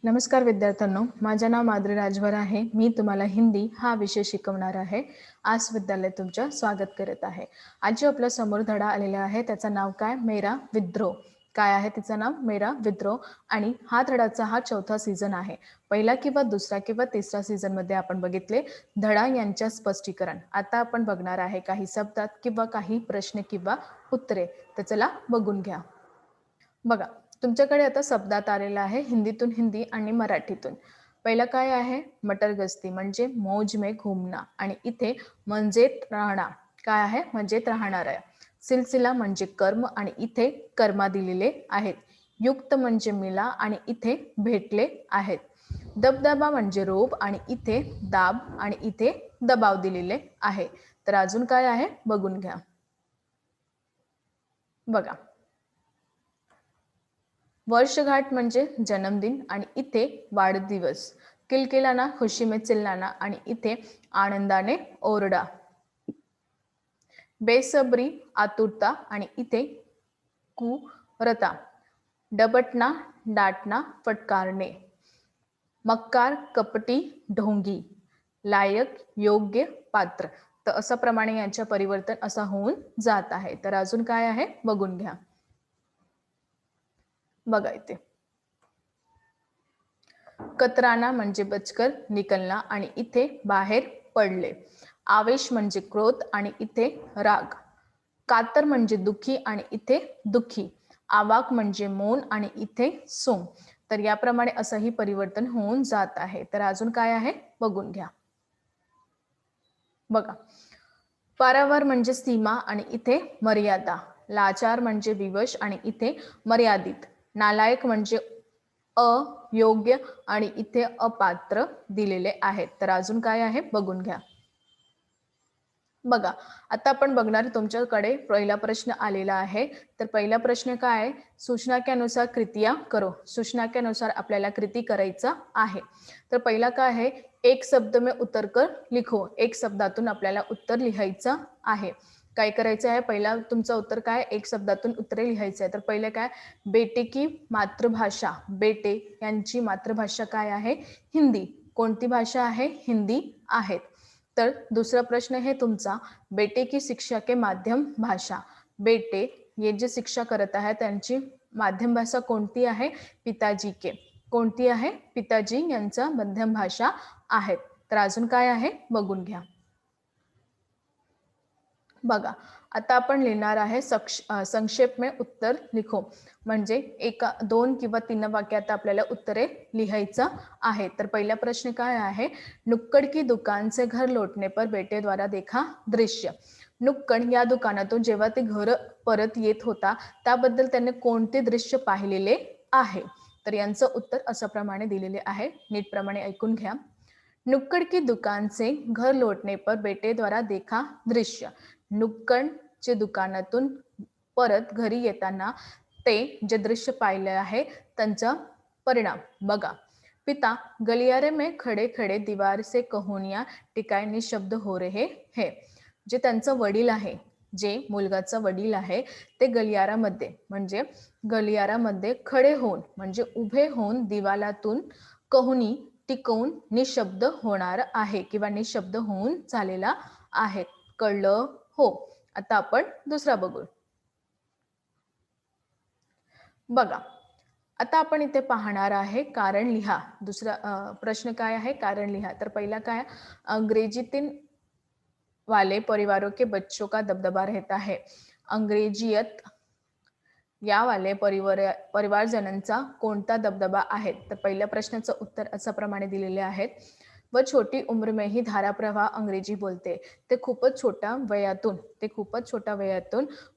नमस्कार विद्यार्थ्यांनो, माझे नाव माधुरी राजभर आहे. मी तुम्हाला हिंदी हा विषय शिकवणार आहे. आस विद्यालय तुमचं स्वागत करत आहे. आज जो आपल्या समोर धडा आलेला आहे त्याचं नाव काय? मेरा विद्रोह. काय आहे तिचं नाव? मेरा विद्रोह. आणि हा धडाचा हा चौथा सीझन आहे. पहिला किंवा दुसरा किंवा तिसरा सीझन मध्ये आपण बघितले धडा यांच्या स्पष्टीकरण. आता आपण बघणार आहे काही शब्दात किंवा काही प्रश्न किंवा उत्तरे. तर चला बघून घ्या. बघा, तुमच्याकडे आता शब्दात आलेला आहे हिंदीतून हिंदी आणि मराठीतून. पहिला काय आहे? मटर गस्ती म्हणजे मौज में घूमना आणि इथे म्हणजेत राहणार. काय आहे? म्हणजेत राहणार आहे. सिलसिला म्हणजे कर्म आणि इथे कर्मा दिलेले आहेत. युक्त म्हणजे मिला आणि इथे भेटले आहेत. दबदबा म्हणजे रोब आणि इथे दाब आणि इथे दबाव दिलेले आहे. तर अजून काय आहे बघून घ्या. बघा, वर्षगाठ म्हणजे जन्मदिन आणि इथे वाढदिवस. किलकिलाना खुशी में चिल्लाना आणि इथे आनंदाने ओरडा. बेसब्री आतुरता आणि इथे कुरता. डबटना डाटना फटकारणे. मक्कार कपटी ढोंगी. लायक योग्य पात्र. तर अशा प्रमाणे यांच्या परिवर्तन असा होऊन जात आहे. तर अजून काय आहे बघून घ्या. बघा इथे कतराना म्हणजे बचकर निकलना आणि इथे बाहेर पडले. आवेश म्हणजे क्रोध आणि इथे राग. कातर म्हणजे दुखी आणि इथे दुखी. आवाक म्हणजे मौन आणि इथे सोम. तर याप्रमाणे असंही परिवर्तन होऊन जात आहे. तर अजून काय आहे बघून घ्या. बघा, पारावार म्हणजे सीमा आणि इथे मर्यादा. लाचार म्हणजे विवश आणि इथे मर्यादित. नालायक म्हणजे अयोग्य आणि इथे अपात्र दिलेले आहेत. तर अजून काय आहे बघून घ्या. बघा, आता आपण बघणार तुमच्याकडे पहिला प्रश्न आलेला आहे. तर पहिला प्रश्न काय आहे? सूचना के अनुसार कृतियां करो. सूचना के अनुसार आपल्याला कृती करायचा आहे. तर पहिला काय आहे? एक शब्द में उत्तर कर लिखो. एक शब्दातून आपल्याला उत्तर लिहायचं आहे. काय करायचं आहे? पहिला तुमचं उत्तर काय? एक शब्दातून उत्तरे लिहायचं आहे. तर पहिले काय? बेटे की मातृभाषा. बेटे यांची मातृभाषा काय आहे? हिंदी. कोणती भाषा आहे? हिंदी आहेत. तर दूसरा प्रश्न है तुमचा, बेटे की शिक्षा के माध्यम भाषा. बेटे ये जे शिक्षा करत आहे त्यांची माध्यम भाषा कोणती आहे? पिताजी के. कोणती आहे? पिताजी यांचा मध्यम भाषा आहे. तर अजून काय आहे बघून घ्या. बघा, आता आपण लिहिणार आहे संक्षेप में उत्तर लिखो. म्हणजे एका 2 किंवा 3 वाक्यात आपल्याला उत्तरे लिहायचं आहे. तर पहिला प्रश्न काय आहे? नुक्कड़ की दुकान से घर लौटने पर बेटे द्वारा देखा दृश्य. नुक्कड़ या दुकानातून जेव्हा ते घर परत येत होता त्याबद्दल त्याने कोणते दृश्य पाहिलेले आहे? तर यांचं उत्तर अशा प्रमाणे दिलेले आहे. नीट प्रमाणे ऐकून घ्या. नुक्कड़ की दुकान से घर लौटने पर बेटे द्वारा देखा दृश्य. नुक्कडचे दुकानातून परत घरी येताना ते जे दृश्य पाहिले आहे त्यांचा परिणाम बघा. पिता गलियारे में खड़े खड़े दीवार से कहोनिया टिकाए निशब्द हो रहे हैं. जे त्यांचं वडील आहे, जे मुलगाचा वडील आहे ते गलियारामध्ये खडे होऊन म्हणजे उभे होऊन दिवालातून कहुनी टिकवून निशब्द होणार आहे किंवा निशब्द होऊन झालेला आहे. कळलं हो. आता आपण दुसरा बघू. बघा, आता आपण इथे पाहणार आहे कारण लिहा. दुसरा प्रश्न काय आहे? कारण लिहा. तर पहिला काय? अंग्रेजीतील वाले परिवारों के बच्चों का दबदबा रहता है. अंग्रेजियत या वाले परिवारजनांचा कोणता दबदबा आहे? तर पहिल्या प्रश्नाचं उत्तर अशा प्रमाणे दिलेले आहेत. व छोटी उम्र में ही धारा प्रवाह अंग्रेजी बोलते. ते खूपच छोट्या वयातून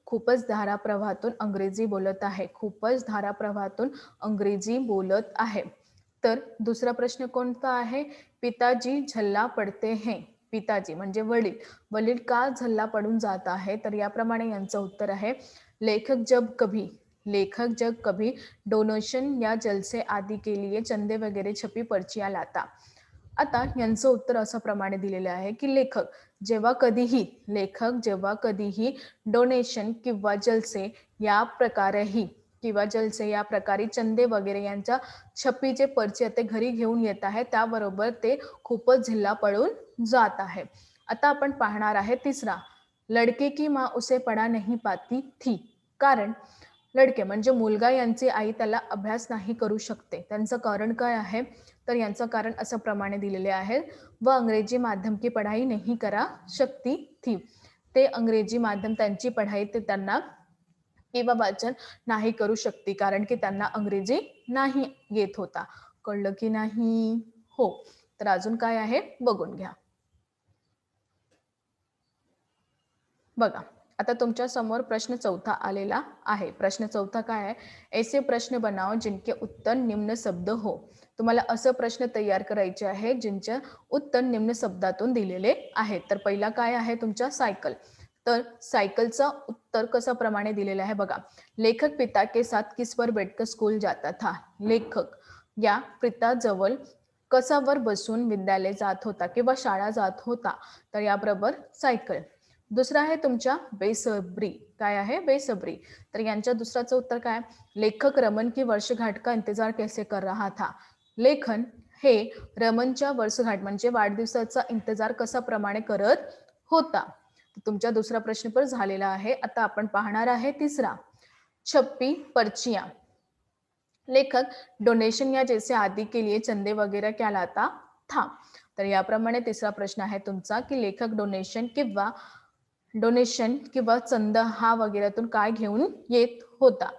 खूपच धारा प्रवाहातून अंग्रेजी बोलत आहे. खूपच धारा प्रवाहातून अंग्रेजी बोलत आहे. तर दुसरा प्रश्न कोणता आहे? पिताजी झल्ला पडते हैं. पिताजी म्हणजे वडील का झल्ला पडून जात आहे? तर याप्रमाणे यांचं उत्तर आहे. लेखक जब कभी डोनेशन या जलसे आदि के लिए चंदे वगैरे छपी पर्चियां लाता. आता यांचं उत्तर असं प्रमाणे दिलेलं आहे की लेखक जेव्हा कधीही डोनेशन किंवा जलसे या प्रकारेही किंवा जलसे या प्रकारे चंदे वगैरे यांच्या छप्पीचे पर्चे ते घरी घेऊन येत आहे, त्याबरोबर ते खूपच झिल्ला पळून जात आहे. आता आपण पाहणार आहे तिसरा, लडके की माँ उसे पढ़ा नहीं पाती थी. कारण लडके म्हणजे मुलगा यांची आई त्याला अभ्यास नाही करू शकते. त्यांचं कारण काय आहे? तर यांचं कारण असं प्रमाणे दिलेले आहे, व अंग्रेजी माध्यम की पढ़ाई नहीं करा शकती थी. ते अंग्रेजी माध्यम त्यांची पढ़ाई ते त्यांना किंवा वाचन नाही करू शकते, कारण की त्यांना अंग्रेजी नाही येत होता. कळलं की नाही? हो. तर अजून काय आहे बघून घ्या. बघा, आता तुमच्या समोर प्रश्न चौथा आलेला आहे. प्रश्न चौथा काय आहे? ऐसे प्रश्न बनाओ जिनके उत्तर निम्न शब्द हो. तुम्हाला असं प्रश्न तयार करायचे आहे जिनचे उत्तर निम्न शब्दातून दिलेले आहेत. तर पहिला काय आहे तुमच्या सायकल. तर सायकलचं उत्तर कशा प्रमाणे दिलेलं आहे बघा. लेखक पिता के साथ किस पर बैठकर स्कूल जाता था. लेखक या पिताजवळ कसावर बसून विद्यालय जात होता किंवा शाळा जात होता. तर याबरोबर सायकल. दुसरा आहे तुमच्या बेसब्री. काय आहे? बेसब्री. तर यांच्या दुसऱ्याचं उत्तर काय? लेखक रमन की वर्षगांठ का इंतजार कैसे कर रहा था. लेखन हे रमनच्या वर्षगांठ म्हणजे वाढदिवसाचा इंतजार कसा प्रमाणे करत होता. तुमचा दुसरा प्रश्न पण झालेला आहे. आता आपण पाहणार आहे तिसरा, छप्पी पर्चियां. लेखक डोनेशन या जैसे आदि के लिए चंदे वगैरह क्या लाता था. तर याप्रमाणे तिसरा प्रश्न आहे तुमचा की लेखक डोनेशन किंवा चंद हा वगैरेतून काय घेऊन येत होता.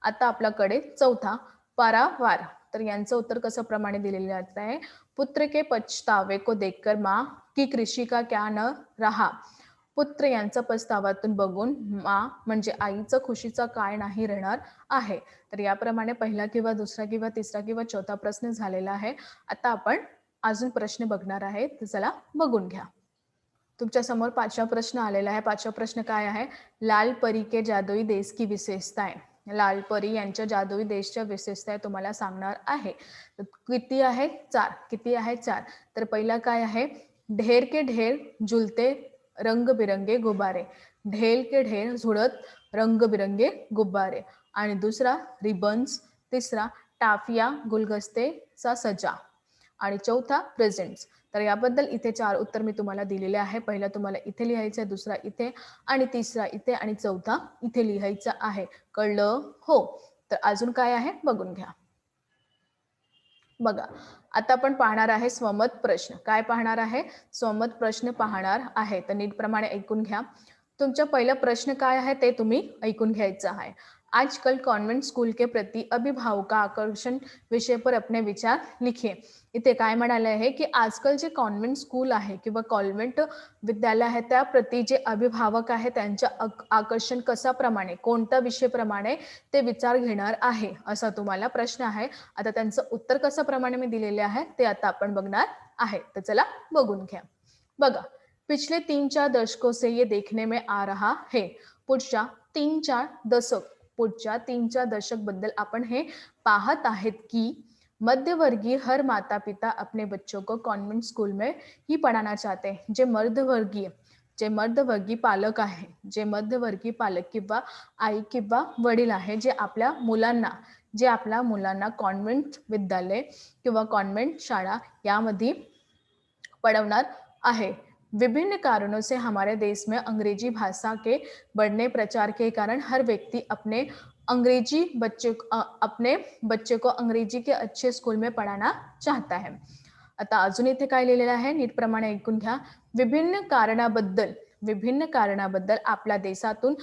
आता आपल्याकडे चौथा, पारावार. तर यांचं उत्तर कसं प्रमाणे दिलेलं आहे? पुत्र के पछतावे को देखकर माँ की कृषि का क्या न रहा. पुत्र यांचा पछतावातून बघून माँ म्हणजे आईचं खुशीचा काय नाही राहणार आहे. तर याप्रमाणे पहिला किंवा दुसरा किंवा तिसरा किंवा चौथा प्रश्न झालेला आहे. आता आपण अजून प्रश्न बघणार आहे, तर चला बघून घ्या. तुमच्या समोर पाचवा प्रश्न आलेला आहे. पाचवा प्रश्न काय आहे? लाल परी के जादुई देश की विशेषताएं. लाल परी यांच्या जादुई देशच्या विशेषता तुम्हाला सांगणार आहे. किती आहे? 4. किती आहे? 4. तर पहिला काय आहे? ढेर के ढेर झुलते रंगबिरंगे गुब्बारे. ढेर के ढेर झुळत रंगबिरंगे गुब्बारे. आणि दुसरा रिबन्स. तिसरा टाफिया गुलगस्ते सा सजा. आणि चौथा प्रेझेंट्स. तर याबद्दल इथे 4 उत्तर मी तुम्हाला दिलेले आहे. पहिला तुम्हाला इथे लिहायचं आहे, दुसरा इथे आणि तिसरा इथे आणि चौथा इथे लिहायचा आहे. कळलं? हो. तर अजून काय आहे बघून घ्या. बघा, आता आपण पाहणार आहे स्वमत प्रश्न. काय पाहणार आहे? स्वमत प्रश्न पाहणार आहे. तर नीटप्रमाणे ऐकून घ्या. तुमचा पहिला प्रश्न काय आहे ते तुम्ही ऐकून घ्यायचं आहे. आजकल कॉन्वेंट स्कूल के प्रति अभिभावक का आकर्षण विषय पर अपने विचार लिखिए. इथे काय म्हणाले आहे की आजकाल जे कॉन्व्हेंट स्कूल आहे किंवा कॉन्व्हेंट विद्यालय आहे त्याप्रती जे अभिभावक आहे त्यांच्या आकर्षण कशाप्रमाणे, कोणत्या विषयाप्रमाणे ते विचार घेणार आहे असा तुम्हाला प्रश्न आहे. आता त्यांचं उत्तर कशाप्रमाणे मी दिलेले आहे ते आता आपण बघणार आहे. तर चला बघून घ्या. बघा, पिछले 3-4 दशकों से ये देखने में आ रहा है. पुढच्या 3-4 दशक बद्दल आपण हे पाहत आहेत की मध्यवर्गीय हर माता पिता अपने बच्चों को कॉन्वेंट स्कूल में ही पढ़ाना चाहते हैं. जे मध्यवर्गीय पालक आहे, जे मध्यवर्गीय पालक किंवा आई किंवा वडील आहे, जे आपल्या मुलांना कॉन्वेंट विद्यालय किंवा कॉन्वेंट शाळा यामध्ये पढ़ावणार आहे. विभिन्न कारणों से हमारे देश में अंग्रेजी भाषा के बढ़ने प्रचार के कारण हर व्यक्ति अपने बच्चे को अंग्रेजी के अच्छे स्कूल में पढ़ाना चाहता है. आता अजून इथे काय लिहिलेलं आहे नीटप्रमाणे ऐकून घ्या. विभिन्न कारणाबद्दल आपल्या देशातून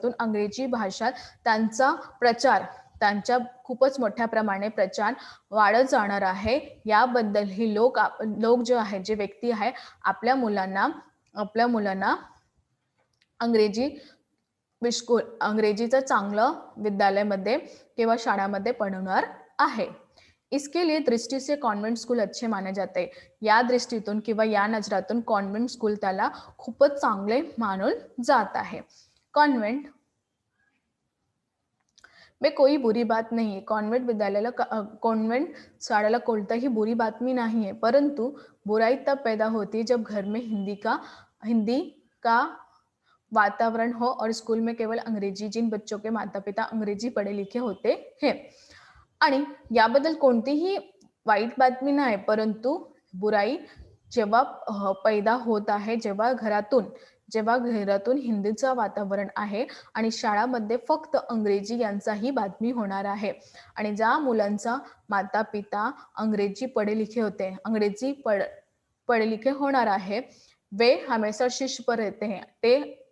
अंग्रेजी भाषा त्यांचा प्रचार, त्यांच्या खूपच मोठ्या प्रमाणे प्रचार वाढत जाणार आहे. याबद्दल ही लोक जो आहे, जे व्यक्ती आहे आपल्या मुलांना अंग्रेजीचं चांगलं विद्यालयामध्ये किंवा शाळामध्ये पढ़वणार आहे. इसके लिए दृष्टि से कॉन्वेंट स्कूल अच्छे माने जाते. या दृष्टीतून किंवा या नजरातून कॉन्वेंट स्कूल त्याला खूपच चांगले मानून जात आहे. कॉन्वेंट में कोई बुरी बात नहीं है. कॉन्वेंट शाळेला कोणताही बुरी बातमी नहीं है, परंतु बुराई तब पैदा होती है जब घर में हिंदी का वातावरण हो और स्कूल में केवल अंग्रेजी, जिन बच्चों के माता पिता अंग्रेजी पढ़े लिखे होते हैं. आणि याबद्दल कोणतीही वाईट बातमी नाही, परंतु बुराई जेव्हा पैदा होत आहे, जेव्हा घरातून हिंदीचं वातावरण आहे आणि शाळामध्ये फक्त अंग्रेजी यांचाही बातमी होणार आहे. आणि ज्या मुलांचा माता-पिता अंग्रेजी पढ़े-लिखे होते हैं, अंग्रेजी पढ़े-लिखे होणार आहे, वे हमेशा शिष्य पर रहते हैं. ते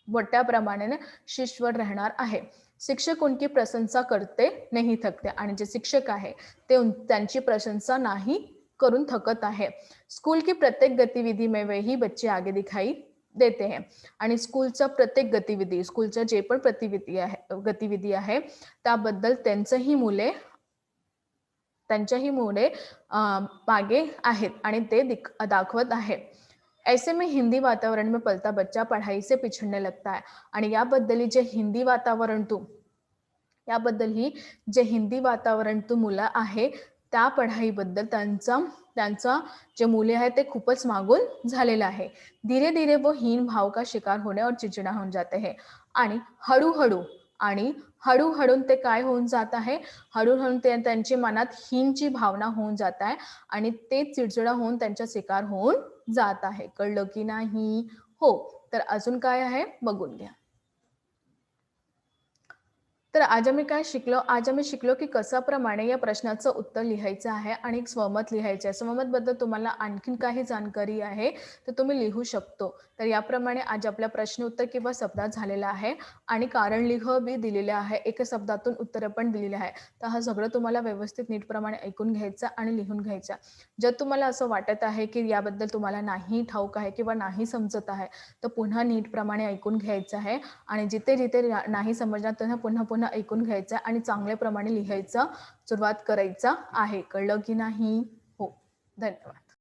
मोठ्या प्रमाणाने शिष्यवर राहणार आहे. शिक्षक उनकी प्रशंसा करते नहीं थकते आणि जे शिक्षक आहे ते त्यांची प्रशंसा नाही करून थकत आहे. स्कूल की प्रत्येक गतिविधि में वे ही बच्चे आगे दिखाई देते हैं. आणि स्कूलच्या प्रत्येक गतिविधी, स्कूलच्या जे पण गतिविधी आहे त्याबद्दल त्यांच्याही मुले मागे आहेत आणि ते दाखवत आहे. ऐसे में हिंदी वातावरण में पलता बच्चा पढ़ाई से पिछड़ने लगता है. आणि याबद्दल जे हिंदी वातावरण तू मुलं आहे त्या पढ़ाईबद्दल त्यांचा जे मुले आहे ते खूपच मागून झालेलं आहे. धीरे धीरे वो हीन भाव का शिकार होने और चिड़चिड़ा होऊन जाते हैं. आणि हळूहळू ते काय होऊन जात आहे, हळूहळू ते त्यांच्या मनात हीनची भावना होऊन जात आहे आणि ते चिडचिडा होऊन त्यांचा शिकार होऊन जात आहे. कळलं की नाही? हो. तर अजून काय आहे बघून घ्या. तर आज आम्ही शिकलो की कशाप्रमाणे या प्रश्नाचं उत्तर लिहायचं आहे आणि एक स्वमत लिहायचं आहे. स्वमतबद्दल तुम्हाला आणखीन काही जाणकारी आहे तर तुम्ही लिहू शकतो. तर याप्रमाणे आज आपला प्रश्न उत्तर किंवा शब्दात झालेला आहे आणि कारण लिह बी दिलेले आहे. एका शब्दातून उत्तरं पण दिलेली आहे. तर हा सगळं तुम्हाला व्यवस्थित नीटप्रमाणे ऐकून घ्यायचं आणि लिहून घ्यायचं. जर तुम्हाला असं वाटत आहे की याबद्दल तुम्हाला नाही ठाऊक आहे किंवा नाही समजत आहे तर पुन्हा नीटप्रमाणे ऐकून घ्यायचं आहे आणि जिथे नाही समजणार त्यांना पुन्हा ऐकून घ्यायचं आणि चांगल्याप्रमाणे लिहायचं सुरुवात करायचं आहे. कळलं की नाही? हो. धन्यवाद.